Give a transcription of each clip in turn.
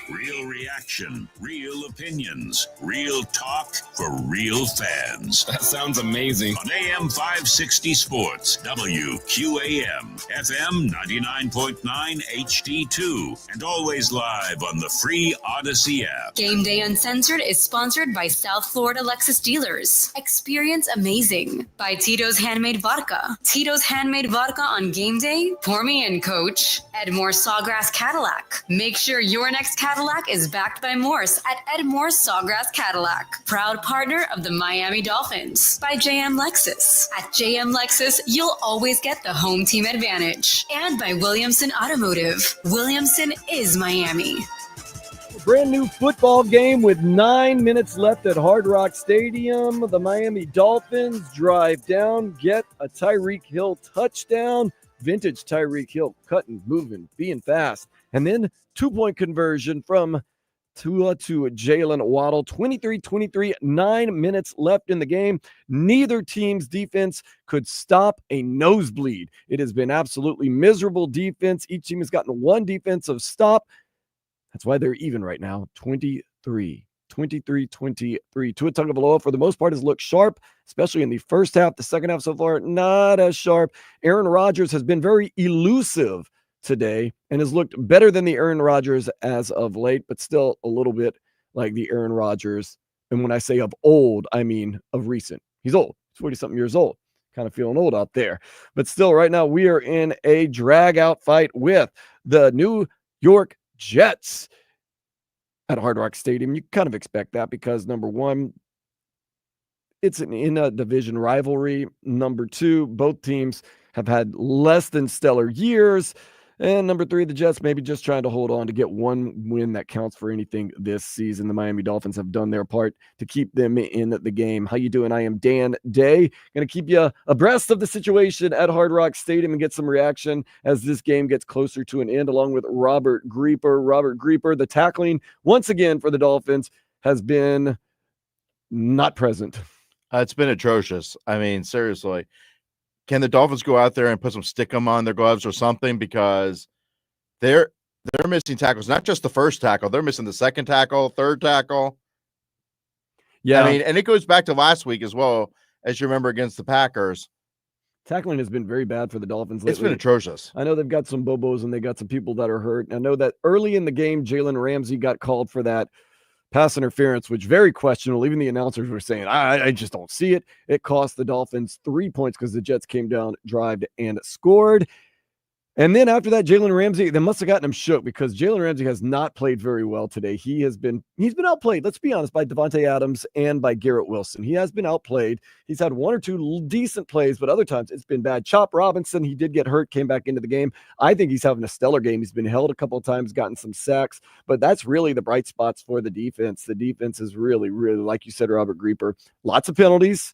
Real reaction, real opinions, real talk for real fans. That sounds amazing. On AM 560 Sports, WQAM, FM 99.9 HD2, and always live on the free Odyssey app. Gameday Uncensored is sponsored by South Florida Lexus Dealers. Experience amazing by Tito's Handmade Vodka. Tito's Handmade Vodka on game day? Pour me in, coach. Edmore Sawgrass Cadillac. Make sure your next Cadillac is backed by Morse at Edmore Sawgrass Cadillac. Proud partner of the Miami Dolphins. By JM Lexus. At JM Lexus, you'll always get the home team advantage. And by Williamson Automotive. Williamson is Miami. Brand new football game with 9 minutes left at Hard Rock Stadium. The Miami Dolphins drive down, get a Tyreek Hill touchdown. Vintage Tyreek Hill, cutting, moving, being fast. And then 2-point conversion from Tua to Jalen Waddle. 23-23, 9 minutes left in the game. Neither team's defense could stop a nosebleed. It has been absolutely miserable defense. Each team has gotten one defensive stop. That's why they're even right now, 23-23. Tua Tagovailoa, for the most part, has looked sharp, especially in the first half. The second half so far, not as sharp. Aaron Rodgers has been very elusive today and has looked better than the Aaron Rodgers as of late, but still a little bit like the Aaron Rodgers. And when I say of old, I mean of recent. He's old. He's 40-something years old. Kind of feeling old out there. But still, right now, we are in a drag-out fight with the New York Jets at Hard Rock Stadium. You kind of expect that because, number one, it's in a division rivalry. Number two, both teams have had less than stellar years. And number three, the Jets maybe just trying to hold on to get one win that counts for anything this season. The Miami Dolphins have done their part to keep them in the game. How you doing? I am Dan Day. Going to keep you abreast of the situation at Hard Rock Stadium and get some reaction as this game gets closer to an end, along with Robert Grieper. Robert Grieper, the tackling, once again for the Dolphins, has been not present. It's been atrocious. I mean, seriously. Can the Dolphins go out there and put some stickum on their gloves or something? Because they're missing tackles, not just the first tackle. They're missing the second tackle, third tackle. Yeah. I mean, and it goes back to last week as well, as you remember, against the Packers. Tackling has been very bad for the Dolphins lately. It's been atrocious. I know they've got some bobos and they got some people that are hurt. I know that early in the game, Jalen Ramsey got called for that pass interference, which very questionable. Even the announcers were saying, I just don't see it. It cost the Dolphins 3 points because the Jets came down, drived, and scored. And then after that, Jalen Ramsey, they must have gotten him shook because Jalen Ramsey has not played very well today. He's been outplayed, let's be honest, by Devontae Adams and by Garrett Wilson. He has been outplayed. He's had one or two decent plays, but other times it's been bad. Chop Robinson, he did get hurt, came back into the game. I think he's having a stellar game. He's been held a couple of times, gotten some sacks, but that's really the bright spots for the defense. The defense is really, really, like you said, Robert Grieper, lots of penalties.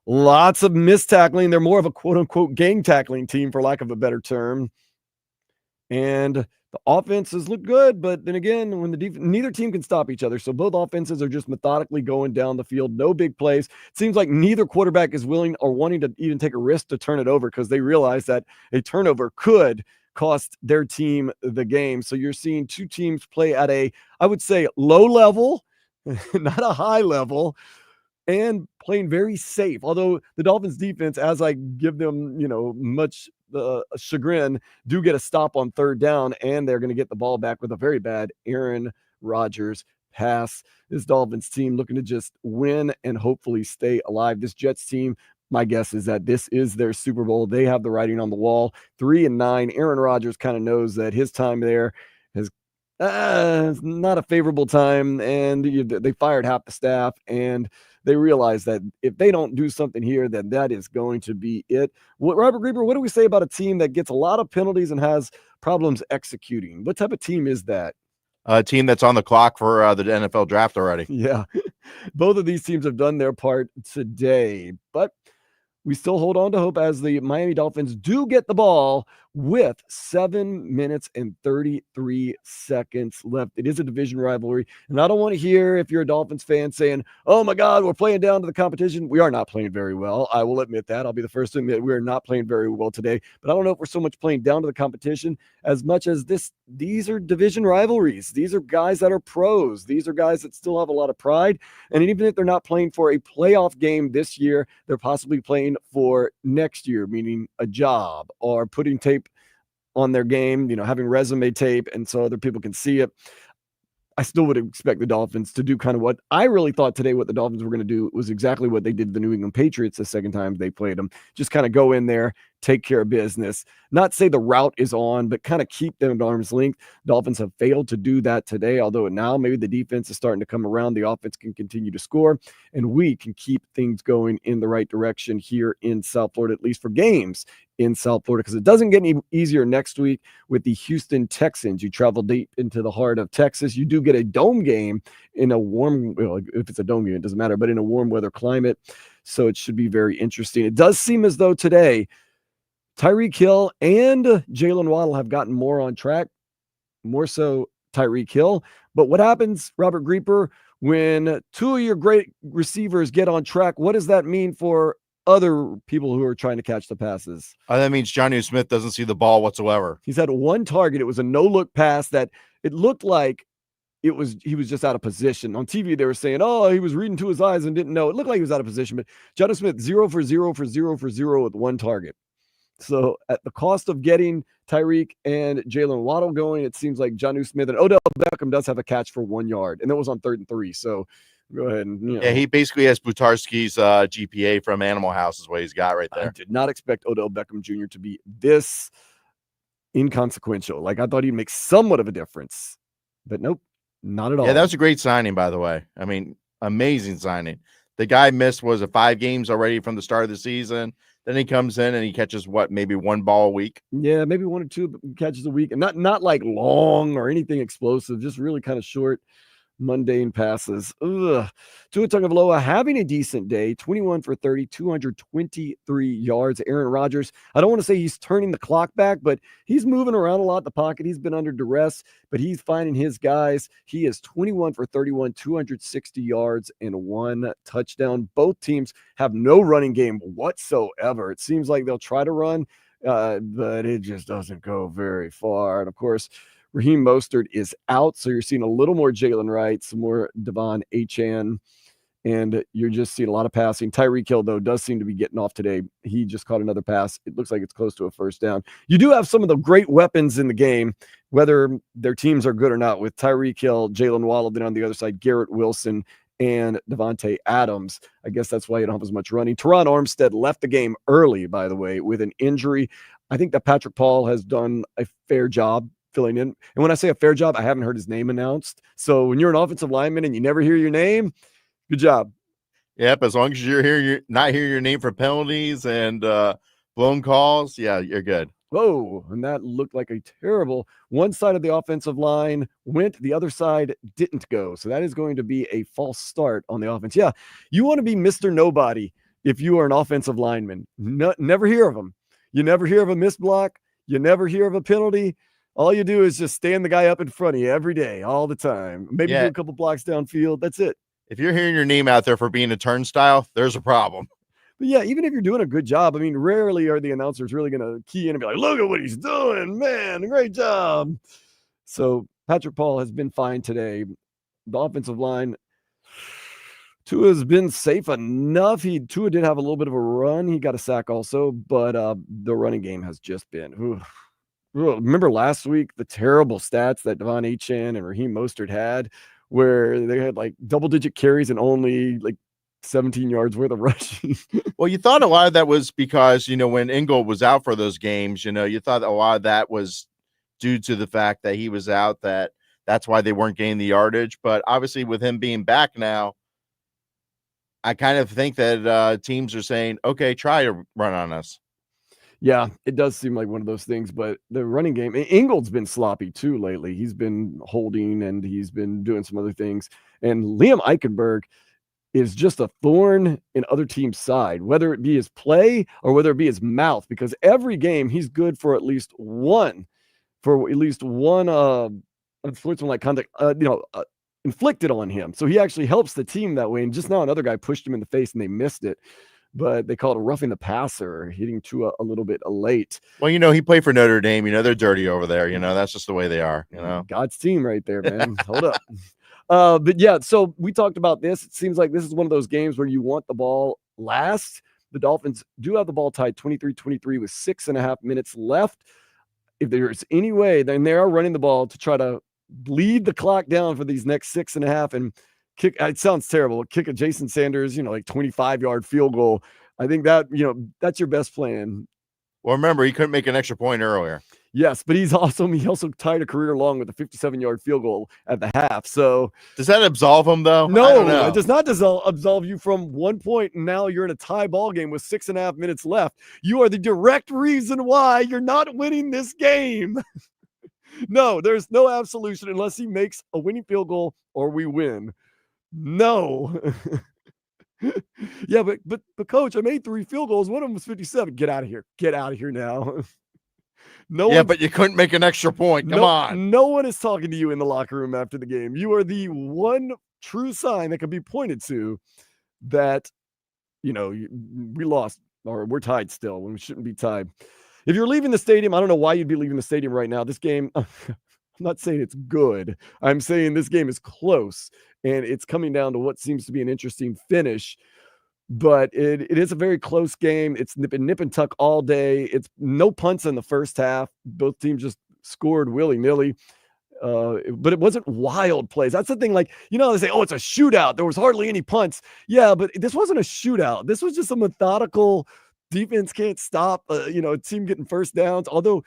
Lots of missed tackling. They're more of a quote-unquote gang tackling team, for lack of a better term. And the offenses look good, but then again, when neither team can stop each other. So both offenses are just methodically going down the field. No big plays. It seems like neither quarterback is willing or wanting to even take a risk to turn it over because they realize that a turnover could cost their team the game. So you're seeing two teams play at a, I would say, low level, not a high level, and playing very safe. Although the Dolphins defense, as I give them, much chagrin, do get a stop on third down, and they're going to get the ball back with a very bad Aaron Rodgers pass. This Dolphins team looking to just win and hopefully stay alive. This Jets team, my guess is that this is their Super Bowl. They have the writing on the wall. 3-9. Aaron Rodgers kind of knows that his time there has not a favorable time, and they fired half the staff, and they realize that if they don't do something here, then that is going to be it. Robert Grieber, what do we say about a team that gets a lot of penalties and has problems executing? What type of team is that? A team that's on the clock for the NFL draft already. Yeah, both of these teams have done their part today, but we still hold on to hope as the Miami Dolphins do get the ball with 7 minutes and 33 seconds left. It is a division rivalry, and I don't want to hear if you're a Dolphins fan saying, oh my God, we're playing down to the competition. We are not playing very well. I will admit that. I'll be the first to admit we are not playing very well today, but I don't know if we're so much playing down to the competition as much as these are division rivalries. These are guys that are pros. These are guys that still have a lot of pride, and even if they're not playing for a playoff game this year, they're possibly playing for next year, meaning a job or putting tape on their game, having resume tape, and so other people can see it. I still would expect the Dolphins to do kind of what I really thought today, what the Dolphins were going to do was exactly what they did to the New England Patriots the second time they played them. Just kind of go in there, take care of business, not say the route is on, but kind of keep them at arm's length. Dolphins have failed to do that today, although now maybe the defense is starting to come around. The offense can continue to score, and we can keep things going in the right direction here in South Florida, at least for games in South Florida, because it doesn't get any easier next week with the Houston Texans. You travel deep into the heart of Texas. You do get a dome game in a warm, if it's a dome game, it doesn't matter, but in a warm weather climate. So it should be very interesting. It does seem as though today Tyreek Hill and Jalen Waddle have gotten more on track, more so Tyreek Hill. But what happens, Robert Grieper, when two of your great receivers get on track? What does that mean for other people who are trying to catch the passes? That means Jonnu Smith doesn't see the ball whatsoever. He's had one target. It was a no-look pass that it looked like he was just out of position. On TV, they were saying, oh, he was reading to his eyes and didn't know. It looked like he was out of position, but Jonnu Smith 0 for 0 for 0 for 0 with one target. So at the cost of getting Tyreek and Jalen Waddle going, it seems like Jonnu Smith and Odell Beckham does have a catch for 1 yard, and that was on 3rd and 3. So go ahead and yeah, he basically has Butarski's GPA from Animal House is what he's got right there. I did not expect Odell Beckham Jr. to be this inconsequential. Like, I thought he'd make somewhat of a difference, but nope, not at all. Yeah, that was a great signing, by the way. I mean, amazing signing. The guy missed, 5 games already from the start of the season. Then he comes in and he catches maybe one ball a week. Yeah, maybe 1 or 2 catches a week, and not like long or anything explosive, just really kind of short, mundane passes. Tua Tagovailoa having a decent day, 21 for 30, 223 yards. Aaron Rodgers, I don't want to say he's turning the clock back, but he's moving around a lot in the pocket. He's been under duress, but he's finding his guys. He is 21 for 31, 260 yards and 1 touchdown. Both teams have no running game whatsoever. It seems like they'll try to run, but it just doesn't go very far. And of course, Raheem Mostert is out, so you're seeing a little more Jalen Wright, some more Devon Achane, and you're just seeing a lot of passing. Tyreek Hill, though, does seem to be getting off today. He just caught another pass. It looks like it's close to a first down. You do have some of the great weapons in the game, whether their teams are good or not, with Tyreek Hill, Jalen Waddle, then on the other side, Garrett Wilson, and Devontae Adams. I guess that's why you don't have as much running. Teron Armstead left the game early, by the way, with an injury. I think that Patrick Paul has done a fair job filling in. And when I say a fair job, I haven't heard his name announced. So when you're an offensive lineman and you never hear your name, good job. Yep, as long as you're not hearing your name for penalties and blown calls, yeah, you're good. Whoa, and that looked like a terrible one side of the offensive line went, the other side didn't go. So that is going to be a false start on the offense. Yeah, you want to be Mr. Nobody if you are an offensive lineman. Never hear of them. You never hear of a missed block. You never hear of a penalty. All you do is just stand the guy up in front of you every day, all the time. Maybe do a couple blocks downfield. That's it. If you're hearing your name out there for being a turnstile, there's a problem. But yeah, even if you're doing a good job, I mean, rarely are the announcers really going to key in and be like, look at what he's doing, man, great job. So Patrick Paul has been fine today. The offensive line, Tua has been safe enough. Tua did have a little bit of a run. He got a sack also, but the running game has just been remember last week, the terrible stats that Devon Achane and Raheem Mostert had, where they had like double-digit carries and only like 17 yards worth of rushing. Well, you thought a lot of that was because, when Ingold was out for those games, you thought a lot of that was due to the fact that he was out, that's why they weren't gaining the yardage. But obviously with him being back now, I kind of think that teams are saying, okay, try to run on us. Yeah, it does seem like one of those things, but the running game, Ingold's been sloppy too lately. He's been holding and he's been doing some other things. And Liam Eichenberg, is just a thorn in other teams' side, whether it be his play or whether it be his mouth, because every game he's good for at least one unsportsmanlike conduct, inflicted on him. So he actually helps the team that way. And just now another guy pushed him in the face and they missed it, but they called it roughing the passer, hitting to a little bit late. Well, he played for Notre Dame. They're dirty over there. That's just the way they are. God's team right there, man. Hold up. But yeah, so we talked about this. It seems like this is one of those games where you want the ball last. The Dolphins do have the ball tied 23-23 with 6.5 minutes left. If there's any way, then they are running the ball to try to bleed the clock down for these next 6.5 and kick. It sounds terrible. Kick a Jason Sanders, like 25-yard field goal. I think that, that's your best plan. Well, remember, he couldn't make an extra point earlier. Yes, but he also tied a career long with a 57-yard field goal at the half. So does that absolve him, though? No, it does not absolve you from 1 point, and now you're in a tie ball game with 6.5 minutes left. You are the direct reason why you're not winning this game. No, there's no absolution unless he makes a winning field goal or we win. No. Yeah, but coach, I made 3 field goals. One of them was 57. Get out of here. Get out of here now. But you couldn't make an extra point. Come on. No one is talking to you in the locker room after the game. You are the one true sign that can be pointed to that, we lost or we're tied still when we shouldn't be tied. If you're leaving the stadium, I don't know why you'd be leaving the stadium right now. This game, I'm not saying it's good. I'm saying this game is close, and it's coming down to what seems to be an interesting finish. But it is a very close game. It's nip and tuck all day. It's no punts in the first half. Both teams just scored willy-nilly. But it wasn't wild plays. That's the thing. They say, oh, it's a shootout. There was hardly any punts. Yeah, but this wasn't a shootout. This was just a methodical defense can't stop, a team getting first downs. Although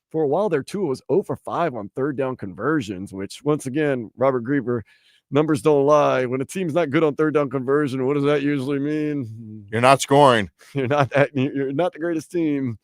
for a while there too, it was 0 for 5 on third down conversions, which once again, Robert Grieber, numbers don't lie. When a team's not good on third down conversion, what does that usually mean? You're not scoring. You're not the greatest team.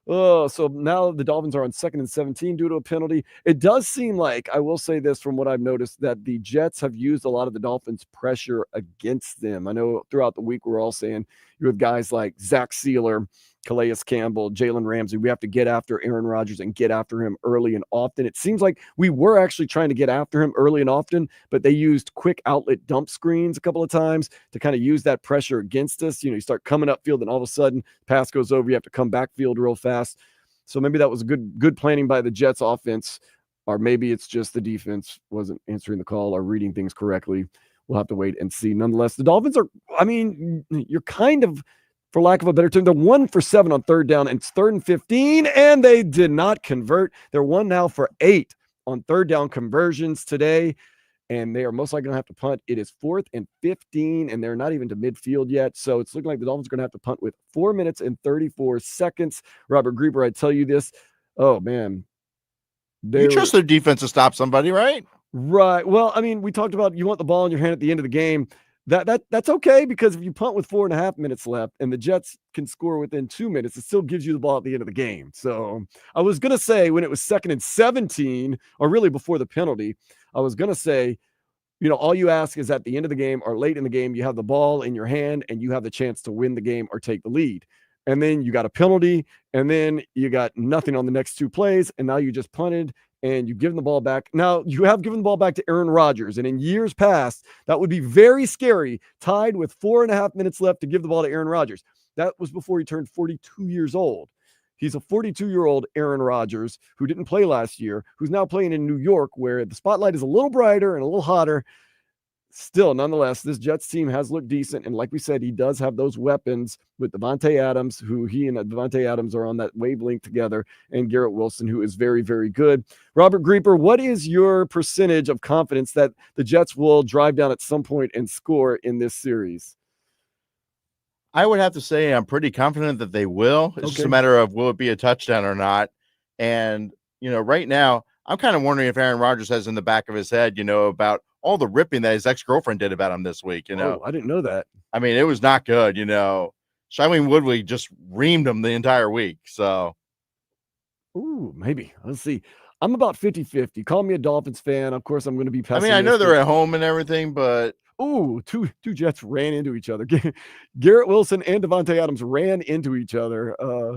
Oh, so now the Dolphins are on 2nd and 17 due to a penalty. It does seem like, I will say this from what I've noticed, that the Jets have used a lot of the Dolphins' pressure against them. I know throughout the week we're all saying you have guys like Zach Sealer, Calais Campbell, Jalen Ramsey. We have to get after Aaron Rodgers and get after him early and often. It seems like we were actually trying to get after him early and often, but they used quick outlet dump screens a couple of times to kind of use that pressure against us. You start coming upfield and all of a sudden pass goes over. You have to come backfield real fast. So maybe that was a good planning by the Jets offense, or maybe it's just the defense wasn't answering the call or reading things correctly. We'll have to wait and see. Nonetheless, the Dolphins are, you're kind of, for lack of a better term, they're 1 for 7 on third down, and it's 3rd and 15, and they did not convert. They're 1 now for 8 on third down conversions today, and they are most likely going to have to punt. It is 4th and 15, and they're not even to midfield yet, so it's looking like the Dolphins are going to have to punt with 4 minutes and 34 seconds. Robert Grieber, I tell you this. Oh, man. You trust their defense to stop somebody, right? Right. Well, we talked about you want the ball in your hand at the end of the game. That's okay, because if you punt with 4.5 minutes left and the Jets can score within 2 minutes, it still gives you the ball at the end of the game. So I was going to say when it was 2nd and 17, or really before the penalty, I was going to say, all you ask is at the end of the game or late in the game, you have the ball in your hand and you have the chance to win the game or take the lead. And then you got a penalty, and then you got nothing on the next 2 plays, and now you just punted and you've given the ball back. Now, you have given the ball back to Aaron Rodgers, and in years past, that would be very scary, tied with 4.5 minutes left to give the ball to Aaron Rodgers. That was before he turned 42 years old. He's a 42-year-old Aaron Rodgers who didn't play last year, who's now playing in New York, where the spotlight is a little brighter and a little hotter. Still, nonetheless, this Jets team has looked decent. And like we said, he does have those weapons with Devontae Adams, who he and Devontae Adams are on that wavelength together, and Garrett Wilson, who is very, very good. Robert Grieber, what is your percentage of confidence that the Jets will drive down at some point and score in this series? I would have to say I'm pretty confident that they will. It's just a matter of will it be a touchdown or not. And, right now, I'm kind of wondering if Aaron Rodgers has in the back of his head, about all the ripping that his ex-girlfriend did about him this week, Oh, I didn't know that. It was not good, Shailene Woodley just reamed him the entire week, so. Ooh, maybe. Let's see. I'm about 50-50. Call me a Dolphins fan. Of course, I'm going to be pessimistic. I know they're at home and everything, but. Ooh, two Jets ran into each other. Garrett Wilson and Devontae Adams ran into each other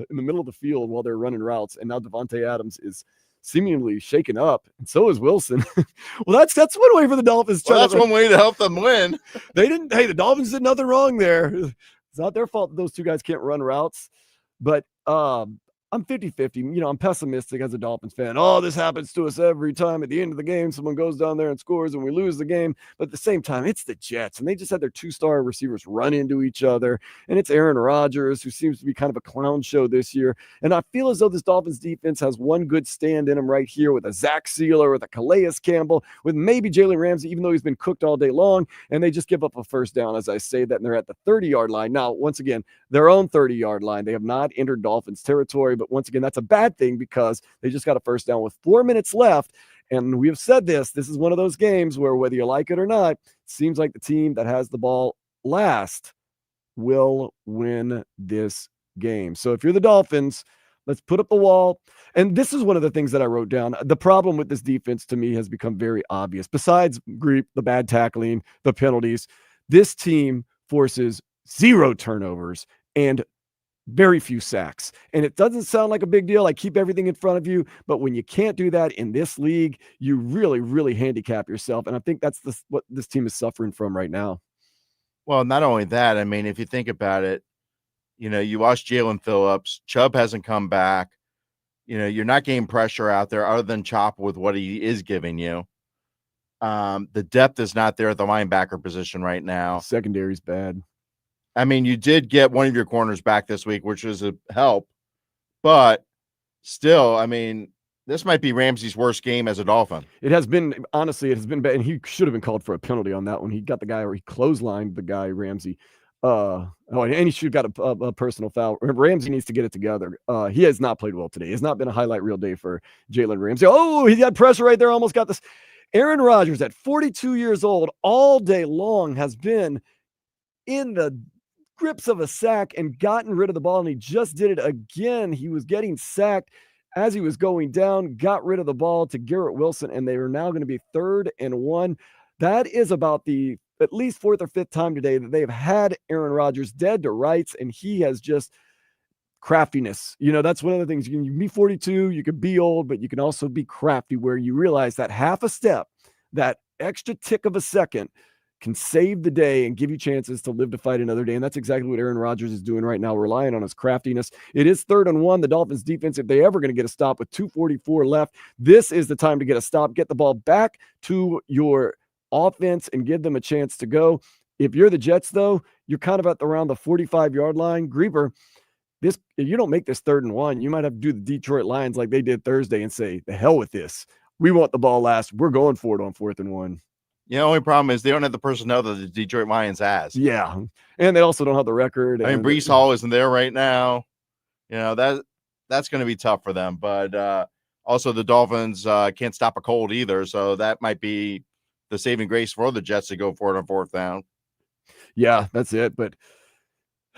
in the middle of the field while they're running routes, and now Devontae Adams is seemingly shaken up, and so is Wilson. Well, that's one way for the Dolphins. Well, that's one way to help them win. The Dolphins did nothing wrong there. It's not their fault that those two guys can't run routes, but I'm 50-50. I'm pessimistic as a Dolphins fan. Oh, this happens to us every time at the end of the game. Someone goes down there and scores and we lose the game. But at the same time, it's the Jets, and they just had their 2-star receivers run into each other. And it's Aaron Rodgers, who seems to be kind of a clown show this year. And I feel as though this Dolphins defense has one good stand in them right here with a Zach Sealer, with a Calais Campbell, with maybe Jalen Ramsey, even though he's been cooked all day long. And they just give up a first down, as I say that, and they're at the 30-yard line. Now, once again, their own 30-yard line. They have not entered Dolphins territory, but once again, that's a bad thing because they just got a first down with 4 minutes left. And we have said this is one of those games where, whether you like it or not, it seems like the team that has the ball last will win this game. So if you're the Dolphins, let's put up the wall. And this is one of the things that I wrote down. The problem with this defense to me has become very obvious. Besides the bad tackling, the penalties, this team forces 0 turnovers and very few sacks. And it doesn't sound like a big deal. I keep everything in front of you. But when you can't do that in this league, you really, really handicap yourself. And I think that's what this team is suffering from right now. Well, not only that, I mean, if you think about it, you watch Jalen Phillips. Chubb hasn't come back. You're not getting pressure out there other than Chop with what he is giving you. The depth is not there at the linebacker position right now. Secondary's bad. I mean, you did get one of your corners back this week, which is a help, but still, I mean, this might be Ramsey's worst game as a Dolphin. It has been, honestly, it has been bad, and he should have been called for a penalty on that one. He got the guy, or he clotheslined the guy, Ramsey. And he should have got a personal foul. Ramsey needs to get it together. He has not played well today. It's not been a highlight reel day for Jalen Ramsey. Oh, he got pressure right there, almost got this. Aaron Rodgers, at 42 years old, all day long has been in the grips of a sack and gotten rid of the ball, and he just did it again. He was getting sacked as he was going down, got rid of the ball to Garrett Wilson, and they are now going to be 3rd and 1. That is about the at least 4th or 5th time today that they've had Aaron Rodgers dead to rights, and he has just craftiness. That's one of the things. You can be 42, you can be old, but you can also be crafty, where you realize that half a step, that extra tick of a second, can save the day and give you chances to live to fight another day. And that's exactly what Aaron Rodgers is doing right now, relying on his craftiness. It is 3rd and 1. The Dolphins defense, if they ever going to get a stop with 2:44 left, this is the time to get a stop, get the ball back to your offense and give them a chance to go. If you're the Jets, though, you're kind of at around the 45-yard line. Grieber, if you don't make this 3rd and 1, you might have to do the Detroit Lions like they did Thursday and say, the hell with this. We want the ball last. We're going for it on 4th and 1. The only problem is they don't have the personnel that the Detroit Lions has. Yeah, and they also don't have the record. I mean, Breece Hall isn't there right now. That's going to be tough for them. But also the Dolphins can't stop a cold either, so that might be the saving grace for the Jets to go for it on 4th down. Yeah, that's it. But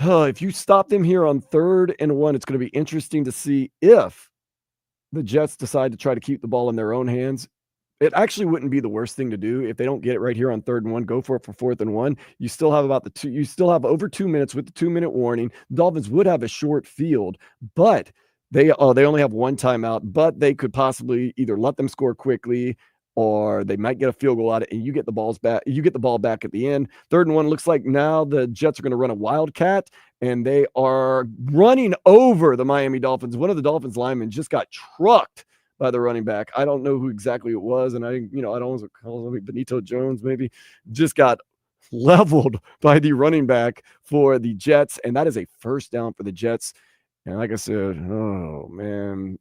if you stop them here on 3rd and 1, it's going to be interesting to see if the Jets decide to try to keep the ball in their own hands. It actually wouldn't be the worst thing to do if they don't get it right here on 3rd and 1. Go for it for 4th and 1. You still have you still have over 2 minutes with the 2-minute warning. The Dolphins would have a short field, but they only have one timeout. But they could possibly either let them score quickly, or they might get a field goal out of it, and you get the ball back at the end. 3rd and 1 looks like now the Jets are going to run a wildcat, and they are running over the Miami Dolphins. One of the Dolphins linemen just got trucked by the running back. I don't know who exactly it was, and I don't call him Benito Jones, maybe, just got leveled by the running back for the Jets, and that is a first down for the Jets. And like I said, oh man,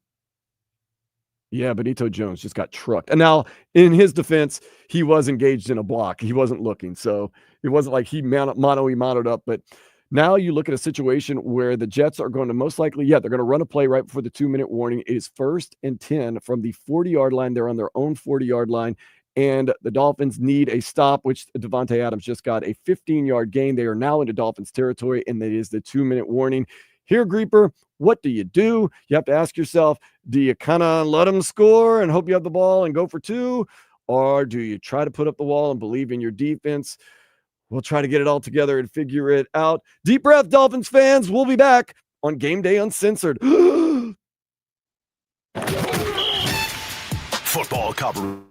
yeah, Benito Jones just got trucked. And now, in his defense, he was engaged in a block. He wasn't looking, so it wasn't like he monoed up, but now you look at a situation where the Jets are going to most likely, they're going to run a play right before the 2-minute warning. It is 1st and 10 from the 40-yard line. They're on their own 40-yard line, and the Dolphins need a stop, which Devontae Adams just got a 15-yard gain. They are now into Dolphins territory, and that is the 2-minute warning. Here, Grieper, what do? You have to ask yourself, do you kind of let them score and hope you have the ball and go for 2? Or do you try to put up the wall and believe in your defense? we'll try to get it all together and figure it out. Deep breath, Dolphins fans. We'll be back on Game Day Uncensored. Football coverage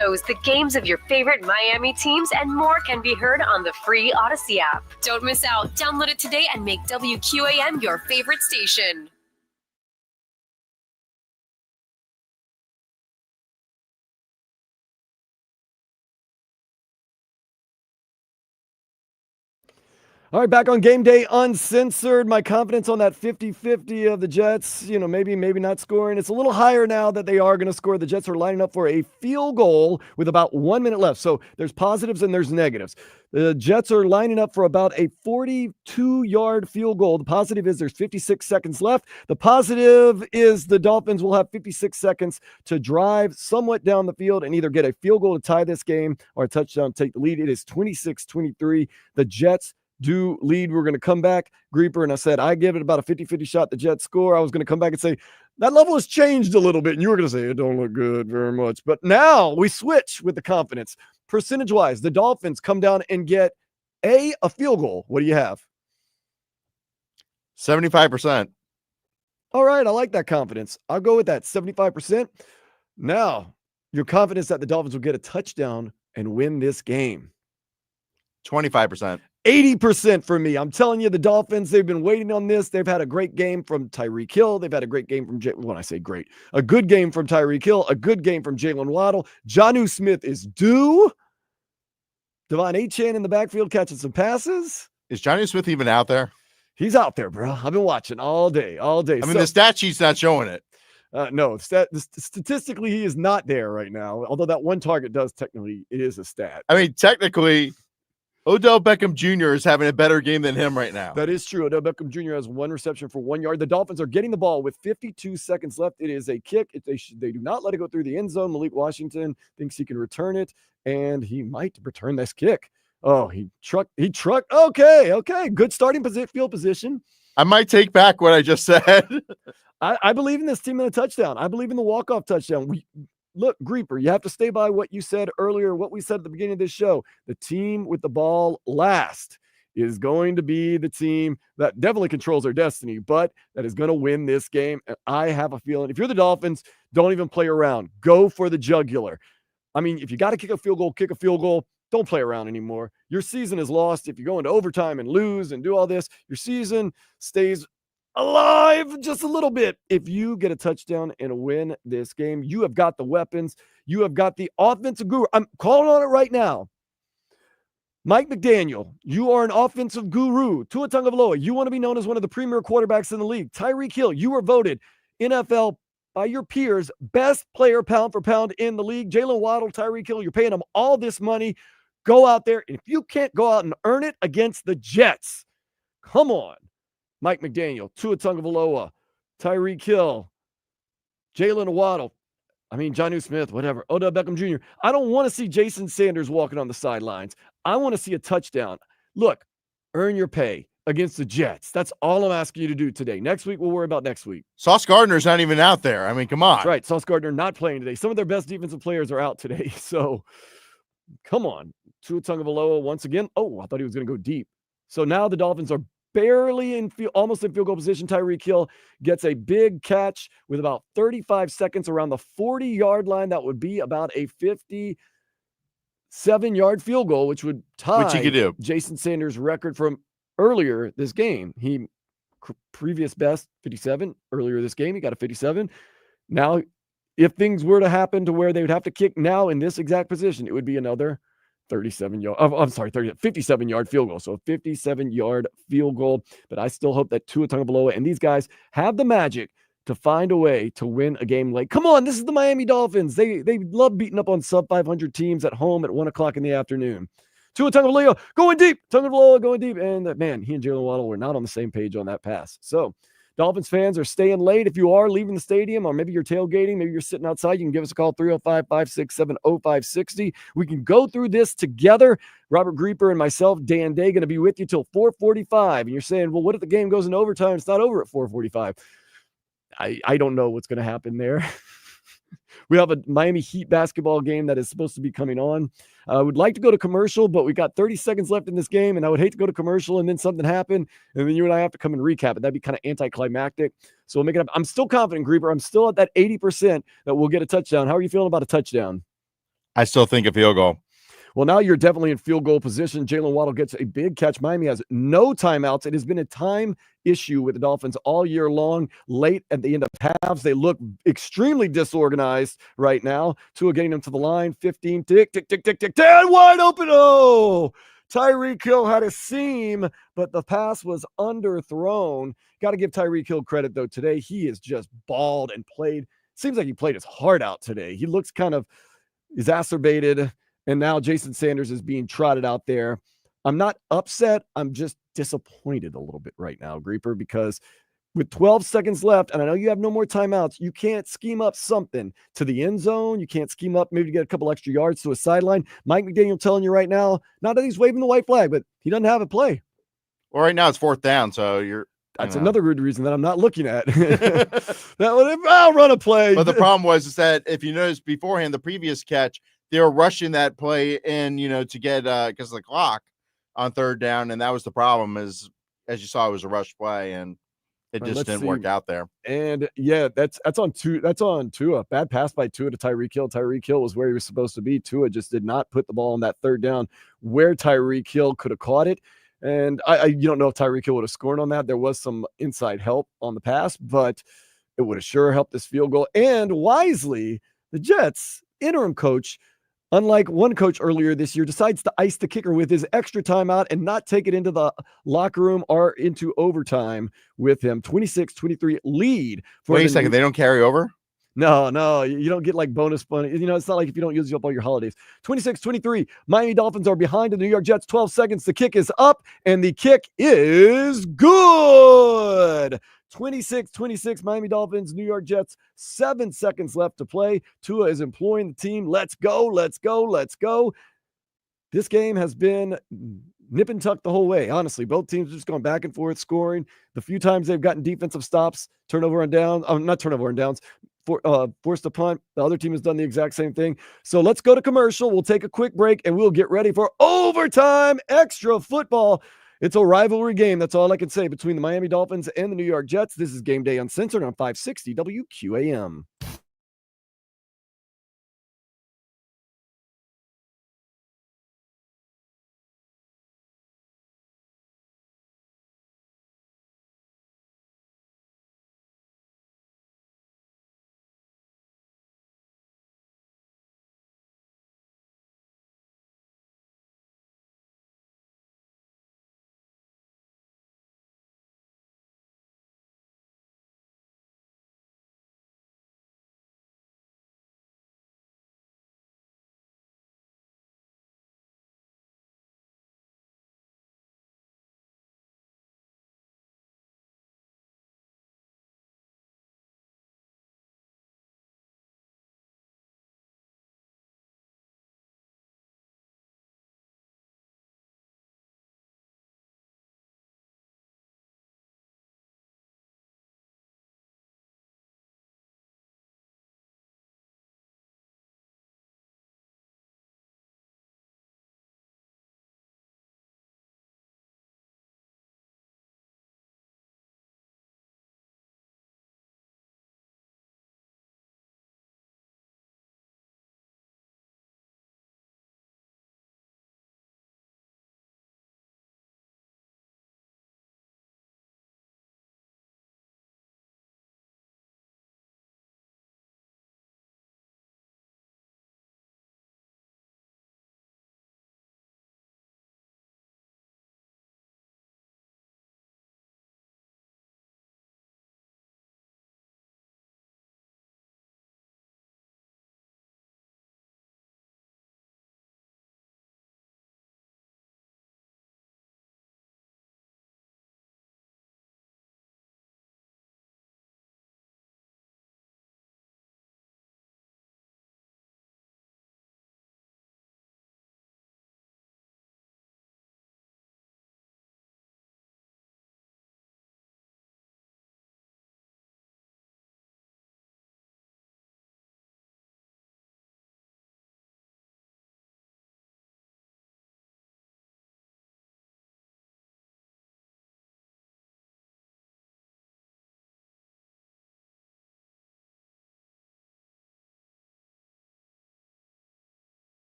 The games of your favorite Miami teams and more can be heard on the free Odyssey app. Don't miss out. Download it today and make WQAM your favorite station. All right, back on Game Day Uncensored. My confidence on that 50-50 of the Jets, maybe not scoring. It's a little higher now that they are going to score. The Jets are lining up for a field goal with about 1 minute left. So there's positives and there's negatives. The Jets are lining up for about a 42-yard field goal. The positive is there's 56 seconds left. The positive is the Dolphins will have 56 seconds to drive somewhat down the field and either get a field goal to tie this game or a touchdown to take the lead. It is 26-23. The Jets do lead. We're going to come back, Grieper, and I said I give it about a 50-50 shot the Jets score. I was going to come back and say that level has changed a little bit, and you were going to say it don't look good very much. But now we switch with the confidence. Percentage-wise, the Dolphins come down and get a field goal. What do you have? 75%. All right, I like that confidence. I'll go with that, 75%. Now, your confidence that the Dolphins will get a touchdown and win this game. 25%. 80% for me. I'm telling you, the Dolphins, they've been waiting on this. They've had a great game from Tyreek Hill. They've had a great game from, when I say great, a good game from Tyreek Hill, a good game from Jalen Waddle. Jonnu Smith is due. Devon Achane in the backfield catching some passes. Is Jonnu Smith even out there? He's out there, bro. I've been watching all day. I mean, the stat sheet's not showing it. No, statistically, he is not there right now. Although that one target does technically, it is a stat. I mean, technically, Odell Beckham Jr. is having a better game than him right now. That is true. Odell Beckham Jr. has 1 reception for 1 yard. The Dolphins are getting the ball with 52 seconds left. It is a kick. They do not let it go through the end zone. Malik Washington thinks he can return it, and he might return this kick. Oh, he trucked. Okay. Good starting field position. I might take back what I just said. I believe in this team in a touchdown. I believe in the walk-off touchdown. Look, Grieper, you have to stay by what you said earlier, what we said at the beginning of this show. The team with the ball last is going to be the team that definitely controls their destiny, but that is going to win this game. And I have a feeling if you're the Dolphins, don't even play around. Go for the jugular. I mean, if you got to kick a field goal. Don't play around anymore. Your season is lost. If you go into overtime and lose and do all this, your season stays alive just a little bit. If you get a touchdown and win this game, you have got the weapons. You have got the offensive guru. I'm calling on it right now. Mike McDaniel, you are an offensive guru. Tua Tagovailoa, you want to be known as one of the premier quarterbacks in the league. Tyreek Hill, you were voted NFL by your peers best player pound for pound in the league. Jalen Waddle, Tyreek Hill, you're paying them all this money. Go out there. And if you can't go out and earn it against the Jets, come on. Mike McDaniel, Tua Tagovailoa, Tyreek Hill, Jalen Waddle. I mean, Jonnu Smith, whatever. Odell Beckham Jr. I don't want to see Jason Sanders walking on the sidelines. I want to see a touchdown. Look, earn your pay against the Jets. That's all I'm asking you to do today. Next week, we'll worry about next week. Sauce Gardner's not even out there. I mean, come on. That's right. Sauce Gardner not playing today. Some of their best defensive players are out today. So, come on. Tua Tagovailoa once again. Oh, I thought he was going to go deep. So now the Dolphins are barely almost in field goal position. Tyreek Hill gets a big catch with about 35 seconds around the 40-yard line. That would be about a 57-yard field goal, which would tie he could do. Jason Sanders' record from earlier this game. He previous best 57 earlier this game. He got a 57. Now, if things were to happen to where they would have to kick now in this exact position, it would be another 57-yard field goal. So a 57-yard field goal. But I still hope that Tua Tagovailoa and these guys have the magic to find a way to win a game late. Come on, this is the Miami Dolphins. They love beating up on sub-500 teams at home at 1 o'clock in the afternoon. Tua Tagovailoa going deep. Tagovailoa going deep. And man, he and Jalen Waddle were not on the same page on that pass. So Dolphins fans are staying late. If you are leaving the stadium, or maybe you're tailgating, maybe you're sitting outside, you can give us a call, 305-567-0560. We can go through this together. Robert Grieper and myself, Dan Day, going to be with you till 4:45. And you're saying, well, what if the game goes into overtime? It's not over at 4:45. I don't know what's going to happen there. We have a Miami Heat basketball game that is supposed to be coming on. I would like to go to commercial, but we got 30 seconds left in this game, and I would hate to go to commercial and then something happen, and then you and I have to come and recap it. That'd be kind of anticlimactic. So we'll make it up. I'm still confident, Grieper. I'm still at that 80% that we'll get a touchdown. How are you feeling about a touchdown? I still think a field goal. Well, now you're definitely in field goal position. Jalen Waddle gets a big catch. Miami has no timeouts. It has been a time issue with the Dolphins all year long. Late at the end of halves, they look extremely disorganized right now. Tua getting them to the line. 15, tick, tick, tick, tick, tick, 10, wide open. Oh, Tyreek Hill had a seam, but the pass was underthrown. Got to give Tyreek Hill credit, though. Today, he is just balled and played. Seems like he played his heart out today. He looks kind of exacerbated. And now Jason Sanders is being trotted out there. I'm not upset. I'm just disappointed a little bit right now, Grieper, because with 12 seconds left, and I know you have no more timeouts, you can't scheme up something to the end zone. You can't scheme up maybe to get a couple extra yards to a sideline. Mike McDaniel telling you right now, not that he's waving the white flag, but he doesn't have a play. Well, right now it's 4th down, so That's another good reason that I'm not looking at. I'll run a play. But the problem is that if you notice beforehand, the previous catch, they were rushing that play in, to get because of the clock on 3rd down, and that was the problem. As you saw, it was a rush play, and it just didn't work out there. And yeah, that's on Tua. Bad pass by Tua to Tyreek Hill. Tyreek Hill was where he was supposed to be. Tua just did not put the ball on that 3rd down where Tyreek Hill could have caught it. And you don't know if Tyreek Hill would have scored on that. There was some inside help on the pass, but it would have sure helped this field goal. And wisely, the Jets interim coach, unlike one coach earlier this year, decides to ice the kicker with his extra timeout and not take it into the locker room or into overtime with him. 26-23 lead. Wait a second. They don't carry over? No, you don't get like bonus money. It's not like if you don't use up all your holidays. 26-23. Miami Dolphins are behind the New York Jets. 12 seconds. The kick is up, and the kick is good. 26-26. Miami Dolphins, New York Jets. 7 seconds left to play. Tua is employing the team. Let's go. This game has been nip and tuck the whole way. Honestly, both teams just going back and forth scoring. The few times they've gotten defensive stops, not turnover on downs, forced a punt. The other team has done the exact same thing. So let's go to commercial. We'll take a quick break and we'll get ready for overtime extra football. It's a rivalry game. That's all I can say between the Miami Dolphins and the New York Jets. This is Game Day Uncensored on 560 WQAM.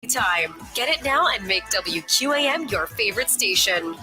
Time. Get it now and make WQAM your favorite station.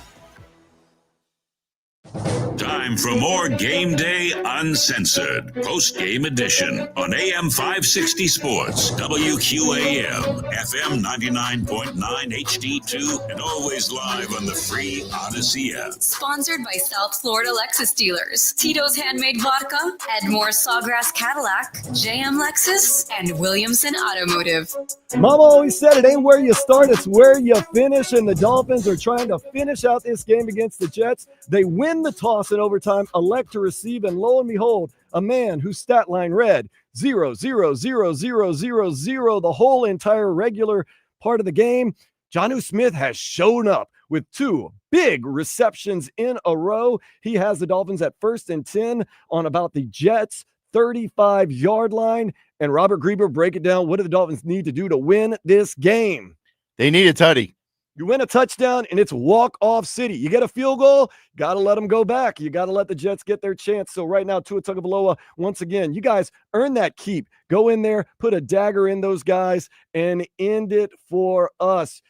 Time for more Game Day Uncensored, post-game edition on AM 560 Sports, WQAM, FM 99.9 HD2, and always live on the free Odyssey app. Sponsored by South Florida Lexus dealers, Tito's Handmade Vodka, Edmore Sawgrass Cadillac, JM Lexus, and Williamson Automotive. Mama always said it ain't where you start, it's where you finish, and the Dolphins are trying to finish out this game against the Jets. They win the toss in overtime, elect to receive, and lo and behold, a man whose stat line read 0, 0, 0, 0, 0, 0 the whole entire regular part of the game. Jonnu Smith has shown up with 2 big receptions in a row. He has the Dolphins at 1st and 10 on about the Jets' 35-yard line. And Robert Grieber, break it down. What do the Dolphins need to do to win this game? They need a tutty. You win a touchdown, and it's walk-off city. You get a field goal, got to let them go back. You got to let the Jets get their chance. So right now, Tua Tagovailoa, once again, you guys earn that keep. Go in there, put a dagger in those guys, and end it for us.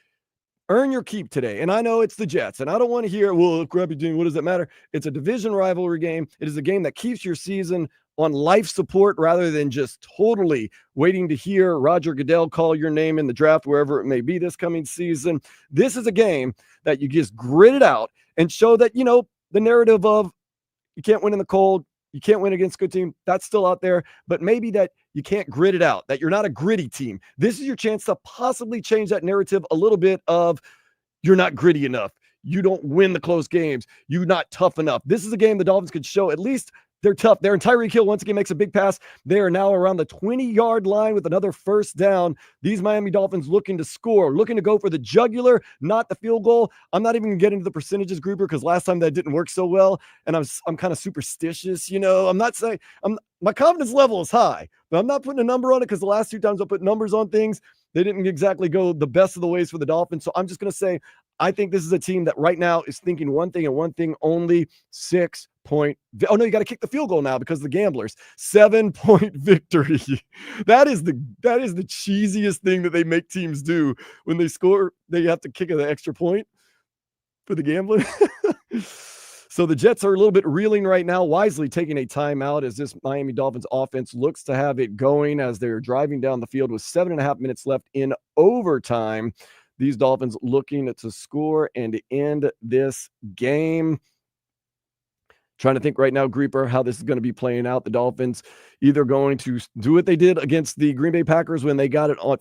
Earn your keep today. And I know it's the Jets, and I don't want to hear, well, crappy team, what does that matter? It's a division rivalry game. It is a game that keeps your season on life support rather than just totally waiting to hear Roger Goodell call your name in the draft, wherever it may be this coming season. This is a game that you just grit it out and show that, the narrative of you can't win in the cold, you can't win against a good team, that's still out there, but maybe that you can't grit it out, that you're not a gritty team. This is your chance to possibly change that narrative a little bit of you're not gritty enough. You don't win the close games. You're not tough enough. This is a game the Dolphins could show at least they're tough. Their Tyreek Hill once again makes a big pass. They are now around the 20-yard line with another first down. These Miami Dolphins looking to score, looking to go for the jugular, not the field goal. I'm not even going to get into the percentages, Grouper, because last time that didn't work so well, and I'm kind of superstitious. I'm not saying my confidence level is high, but I'm not putting a number on it because the last 2 times I put numbers on things, they didn't exactly go the best of the ways for the Dolphins. So I'm just going to say I think this is a team that right now is thinking one thing and one thing only: 6-point. Oh no, you got to kick the field goal now because of the gamblers. 7-point victory. That is the cheesiest thing that they make teams do when they score. They have to kick an extra point for the gambling. So the Jets are a little bit reeling right now, wisely taking a timeout as this Miami Dolphins offense looks to have it going as they're driving down the field with 7.5 minutes left in overtime. These Dolphins looking to score and end this game. Trying to think right now, Grieper, how this is going to be playing out. The Dolphins either going to do what they did against the Green Bay Packers when they got it on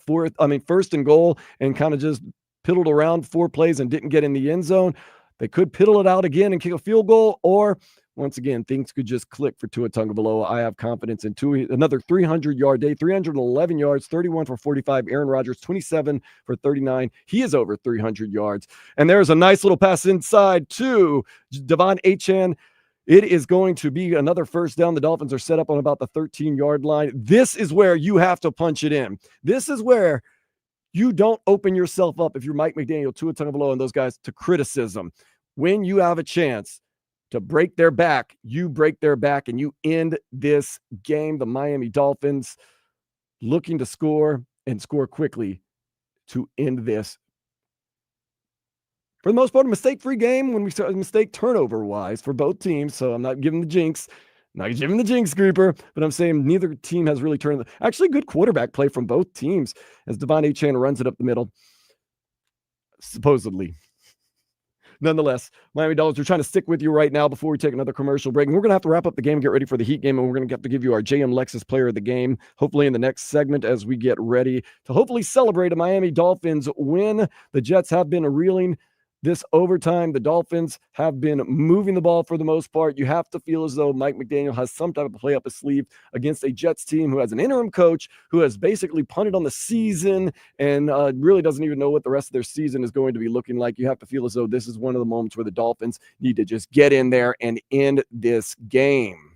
first and goal and kind of just piddled around 4 plays and didn't get in the end zone. They could piddle it out again and kick a field goal, or once again, things could just click for Tua Tagovailoa. I have confidence in Tua. Another 300-yard day, 311 yards, 31 for 45. Aaron Rodgers, 27 for 39. He is over 300 yards. And there's a nice little pass inside to Devon Achane. It is going to be another first down. The Dolphins are set up on about the 13-yard line. This is where you have to punch it in. This is where you don't open yourself up, if you're Mike McDaniel, Tua Tagovailoa, and those guys, to criticism. When you have a chance to break their back, you break their back and you end this game. The Miami Dolphins looking to score and score quickly to end this. For the most part, a mistake-free game when we start mistake turnover-wise for both teams. So I'm not giving the jinx. Not giving the jinx, Grouper, but I'm saying neither team has really turned. Actually, good quarterback play from both teams as Devon Achane runs it up the middle. Supposedly. Nonetheless, Miami Dolphins are trying to stick with you right now before we take another commercial break. And we're going to have to wrap up the game and get ready for the Heat game. And we're going to have to give you our JM Lexus player of the game, hopefully in the next segment as we get ready to hopefully celebrate a Miami Dolphins win. The Jets have been reeling this overtime. The Dolphins have been moving the ball for the most part. You have to feel as though Mike McDaniel has some type of play up his sleeve against a Jets team who has an interim coach who has basically punted on the season and really doesn't even know what the rest of their season is going to be looking like. You have to feel as though this is one of the moments where the Dolphins need to just get in there and end this game.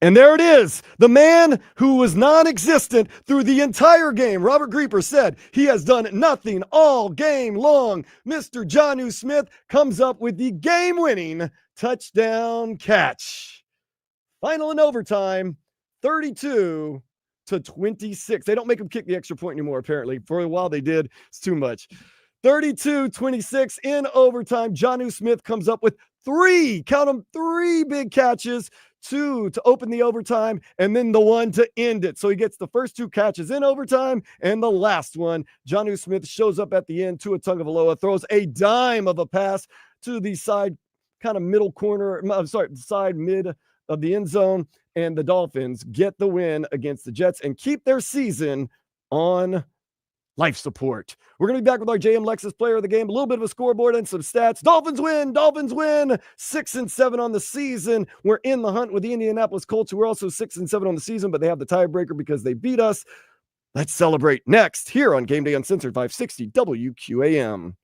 And there it is. The man who was non-existent through the entire game. Robert Grieper said he has done nothing all game long. Mr. Jonnu Smith comes up with the game-winning touchdown catch. Final in overtime, 32-27. 32-26. They don't make them kick the extra point anymore, apparently. For a while they did. It's too much. 32-26 in overtime. Jonnu Smith comes up with three big catches, two to open the overtime, and then the one to end it. So he gets the first two catches in overtime, and the last one, Jonnu Smith shows up at the end. Tua Tagovailoa throws a dime of a pass to the side, kind of middle corner, side mid of the end zone, and the Dolphins get the win against the Jets and keep their season on life support. We're going to be back with our JM Lexus player of the game, a little bit of a scoreboard and some stats. Dolphins win 6-7 on the season. We're in the hunt with the Indianapolis Colts, who are also 6-7 on the season, but they have the tiebreaker because they beat us. Let's celebrate next here on Game Day Uncensored 560 WQAM.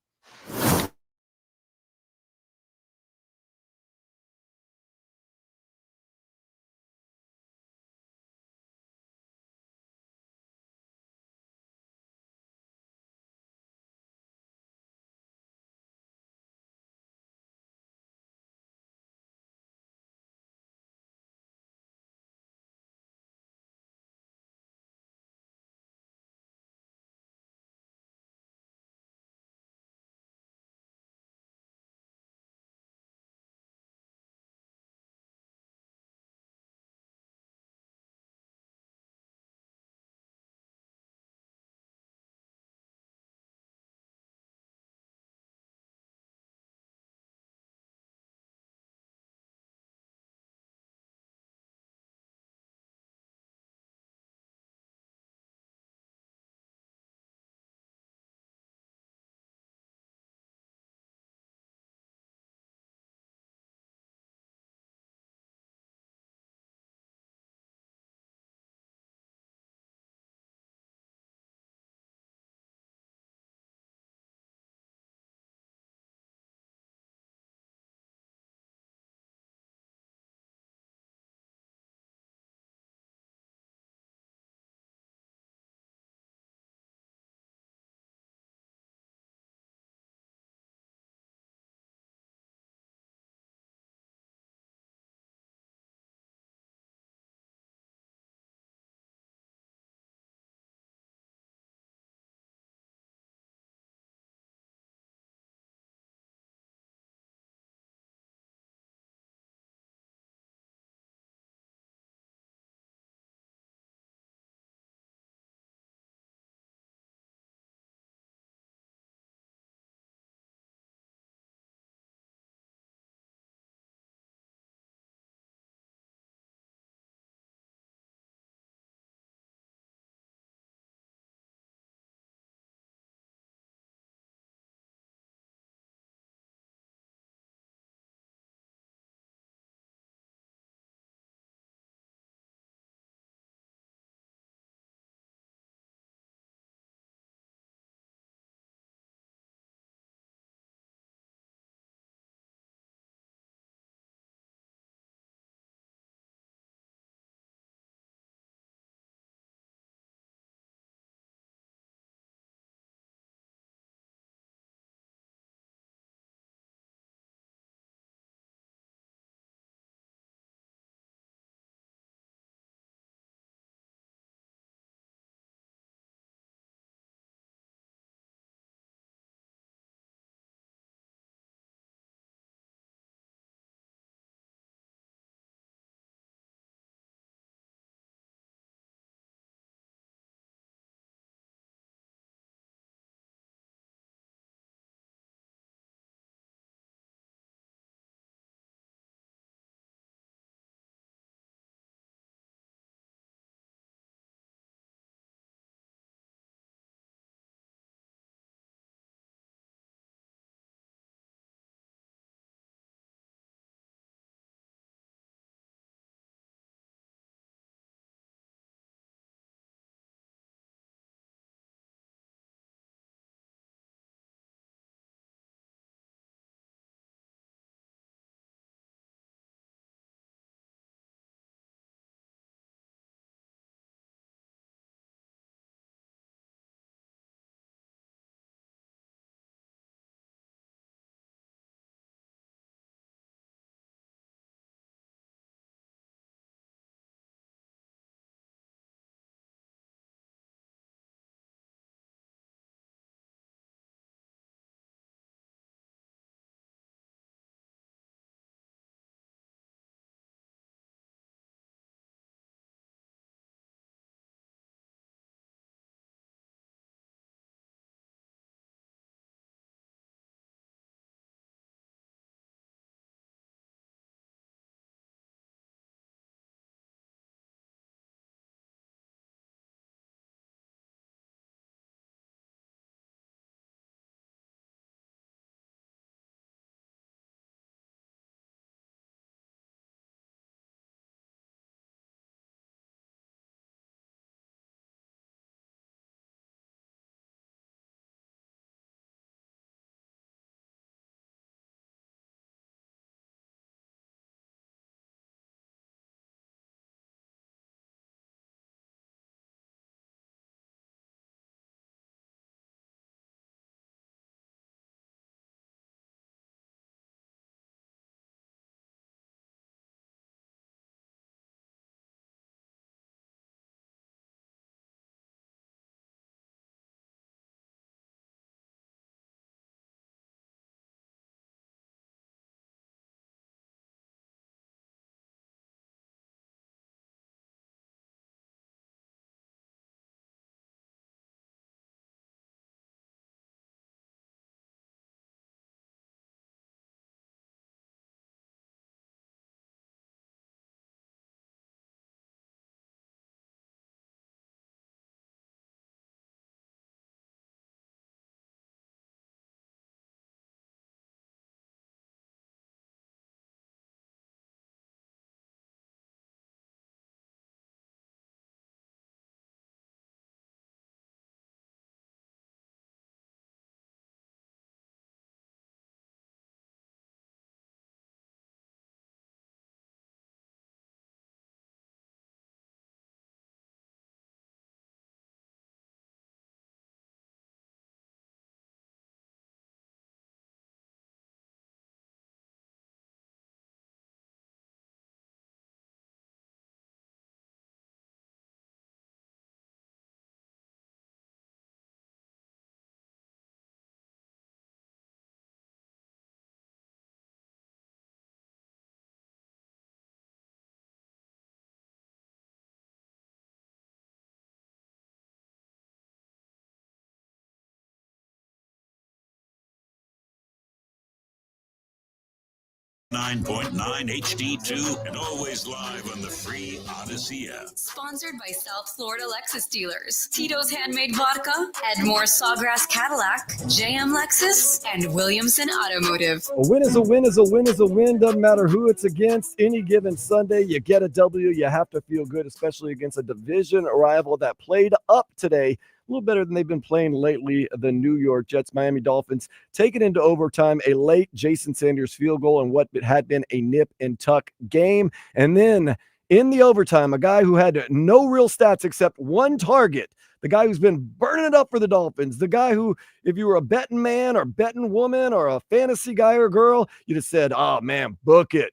9.9 HD2 and always live on the free Odyssey app. Sponsored by South Florida Lexus dealers, Tito's Handmade Vodka, Edmore Sawgrass Cadillac, JM Lexus, and Williamson Automotive. A win is a win is a win is a win. Doesn't matter who it's against. Any given Sunday, you get a W. You have to feel good, especially against a division rival that played up today. A little better than they've been playing lately. The New York Jets, Miami Dolphins, take it into overtime, a late Jason Sanders field goal in what had been a nip and tuck game. And then in the overtime, a guy who had no real stats except one target, the guy who's been burning it up for the Dolphins, the guy who, if you were a betting man or betting woman or a fantasy guy or girl, you'd have said, oh man, book it.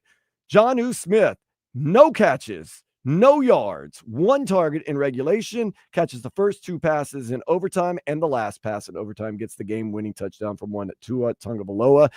Jonnu Smith, no catches, no yards, one target in regulation, catches the first two passes in overtime, and the last pass in overtime gets the game-winning touchdown from one Tua Tagovailoa.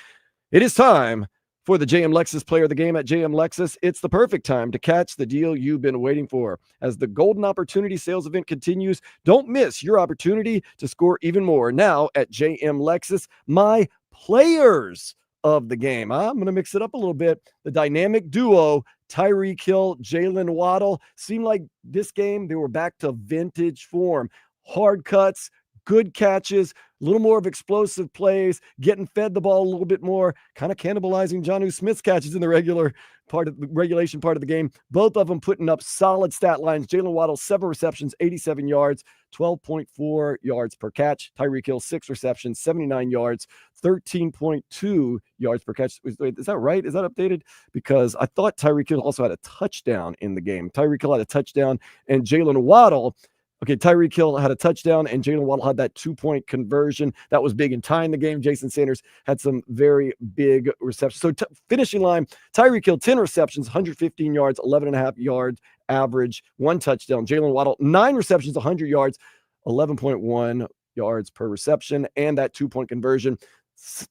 It is time for the JM Lexus Player of the Game at JM Lexus. It's the perfect time to catch the deal you've been waiting for. As the Golden Opportunity Sales event continues, don't miss your opportunity to score even more. Now at JM Lexus, my players of the game. I'm going to mix it up a little bit. The dynamic duo, Tyreek Hill, Jalen Waddle, seemed like this game they were back to vintage form. Hard cuts, good catches, a little more of explosive plays, getting fed the ball a little bit more, kind of cannibalizing Jonnu Smith's catches in the regulation part of the game. Both of them putting up solid stat lines. Jalen Waddle, 7 receptions, 87 yards, 12.4 yards per catch. Tyreek Hill, 6 receptions, 79 yards, 13.2 yards per catch. Wait, is that right? Is that updated? Because I thought Tyreek Hill also had a touchdown in the game. Tyreek Hill had a touchdown, and Jalen Waddle, okay, Tyreek Hill had a touchdown, and Jalen Waddle had that 2-point conversion. That was big in tying the game. Jason Sanders had some very big receptions. So finishing line, Tyreek Hill, 10 receptions, 115 yards, 11.5 yards average, 1 touchdown. Jalen Waddle, 9 receptions, 100 yards, 11.1 yards per reception, and that 2-point conversion.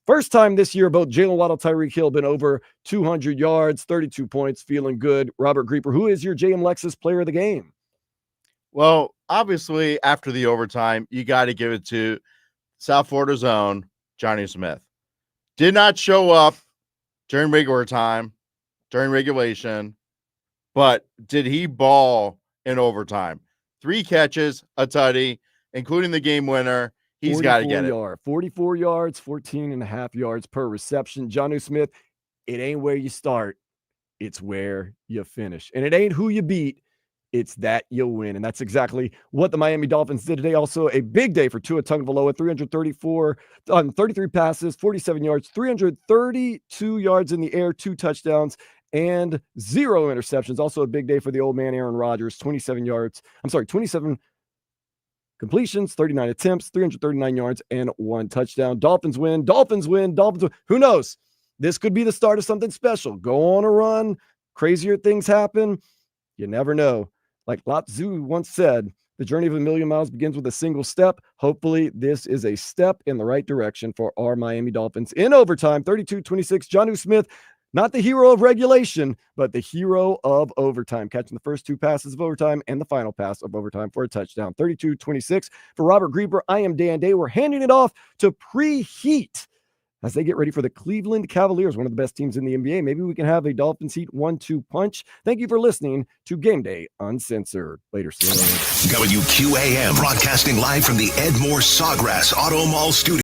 First time this year, both Jalen Waddle, Tyreek Hill been over 200 yards, 32 points, feeling good. Robert Grieper, who is your JM Lexus Player of the Game? Well, obviously, after the overtime, you got to give it to South Florida's own Jonnu Smith. Did not show up during regular time, during regulation, but did he ball in overtime? 3 catches, a tutty, including the game winner. He's got to get it. 44 yards, 14.5 yards per reception. Jonnu Smith, it ain't where you start. It's where you finish. And it ain't who you beat. It's that you win. And that's exactly what the Miami Dolphins did today. Also a big day for Tua Tagovailoa, 334 on 33 passes, 47 yards, 332 yards in the air, 2 touchdowns, and 0 interceptions. Also a big day for the old man, Aaron Rodgers, 27 completions, 39 attempts, 339 yards, and 1 touchdown. Dolphins win. Who knows? This could be the start of something special. Go on a run. Crazier things happen. You never know. Like Lao Tzu once said, the journey of a million miles begins with a single step. Hopefully, this is a step in the right direction for our Miami Dolphins. In overtime, 32-26, Jonnu Smith, not the hero of regulation, but the hero of overtime, catching the first 2 passes of overtime and the final pass of overtime for a touchdown. 32-26 for Robert Grieper. I am Dan Day. We're handing it off to Preheat as they get ready for the Cleveland Cavaliers, one of the best teams in the NBA. Maybe we can have a Dolphins Heat 1-2 punch. Thank you for listening to Game Day Uncensored. Later, WQAM broadcasting live from the Edmore Sawgrass Auto Mall studio.